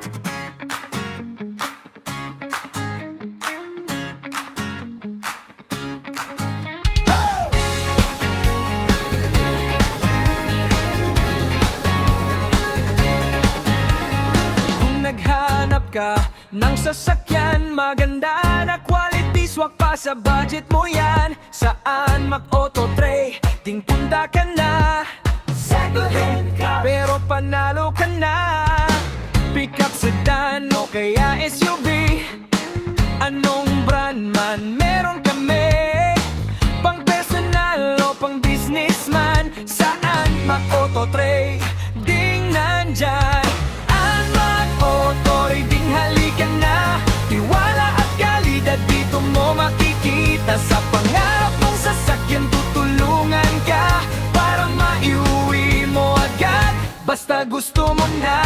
Kung naghanap ka ng sasakyan, maganda na quality, swak pa sa budget mo yan. Saan mag-auto trading punta ka na? Second hand car, pero panalo ka na. Pick-up sedan o kaya SUV, anong brand man meron kami. Pang personal o pang businessman, saan mag-auto trading nandyan. Ang mag-auto trading, halika na. Tiwala at kalidad dito mo makikita. Sa pangarap mong sasakyan tutulungan ka para maiuwi mo agad, basta gusto mo na.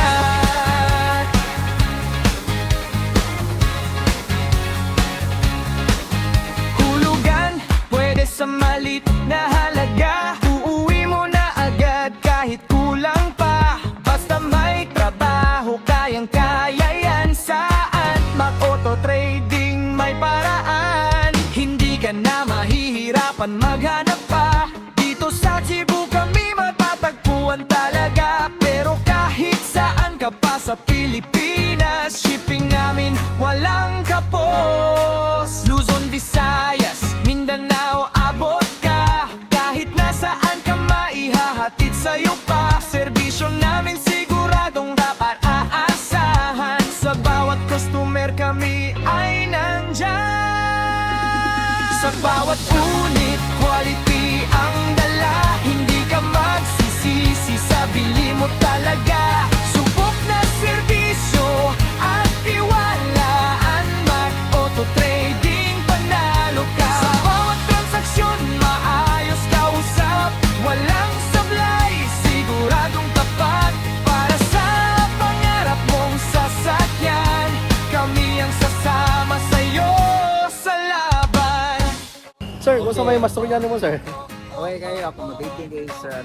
Hulugan, pwede sa malit na halaga. Uuwi mo na agad kahit kulang pa, basta may trabaho, kayang-kaya yan. Saan mag-auto trading, may paraan. Hindi ka na mahihirapan maghanap pa. Dito sa Cebu kami matatagpuan talaga. Pero kahit saan ka pa sa Pilipinas, shipping namin walang kapos. Luzon, Visayas, Mindanao, abot ka. Kahit nasaan ka maihahatid sa'yo pa. Serbisyo namin siguradong dapat aasahan. Sa bawat customer kami ay nandyan. Sa bawat unit, quality ang dala. Hindi ka magsisisi sa bili mo talaga. Subok na serbisyo at tiwalaan, mag-auto trading, panalo ka. Sa bawat transaksyon, maayos kausap. Walang sablay, siguradong tapat. Para sa pangarap mong sasakyan, kami ang sasama sa'yo sa laban. Sir, gusto may masturyan mo, sir? Okay kayo, ako mag-dating kayo sa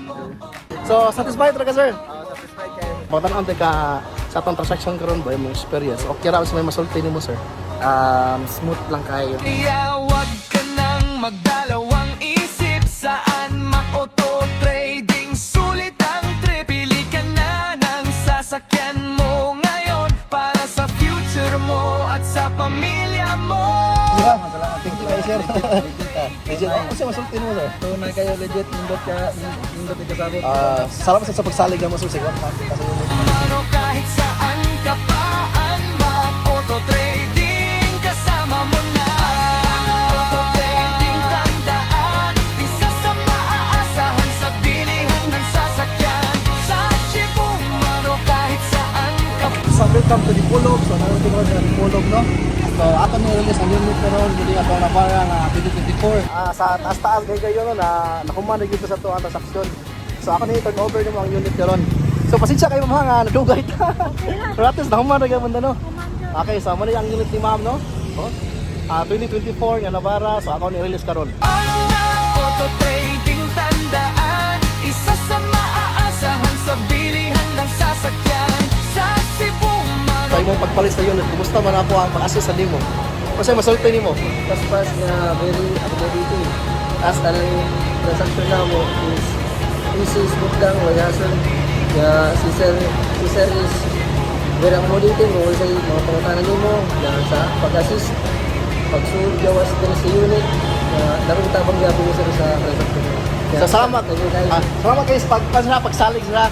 So, satisfied talaga, sir? satisfied kayo. Pagtanong ka sa atong transaction karon ba yung experience? Okay ra sa may masulti nimo, sir? Smooth lang kayo. Kaya wag ka nang magdalawang isip. Saan mag-auto trading, sulit ang trip. Pili ka na ng sasakyan mo ngayon para sa future mo at sa pamilya mo. Thank you, sir. Legit, ako kasi masulti nimo, sir. So na kayo legit, nindot ito sabot. Salamat sa pagsalig mo, sir. Sige, Ano kahit saan ka pa, ang mag-auto trading, kasama mo na. Auto trading, tandaan, isa sa maaasahan sa bilihan ng sasakyan. Sa Cebu, ano kahit saan ka pa. So, welcome to Dipolog. So, narating ko sa Dipolog, no? So, ato nire-release ang unit karon dili ato na para nga 2024. Sa taas-taas kayo no na nakuman na gito sa tuwa transaksyon. So, ako ni turn over nimo ang unit karon. So, pasensya kayo mga nga nadugay ta. Pero at least nakuman na gyud no. Okay, so mo ang unit ni ma'am, no? Oh. 2024 nga Navara, so ako ni-release karon. Auto trading, tandaan, isa sa maaasahan sa bilihan ng sasakyan. Sa Cebu, Sa imong pagpalit sa unit, kumusta man ako ang pag-assist sa nimo? Kasi masulti nimo. Pas nga very accommodating. As talang transaction na mo is easy, smooth lang, wala hassle. Kaya si sir is very accommodating. Mo sa mga pangutanan nimo sa pag-assist, pag-suod gawas din sa unit. Darong tabang gabi mo sir sa transaction. So, salamat. Thank you, guys. Salamat kayo sa pagsalig sila.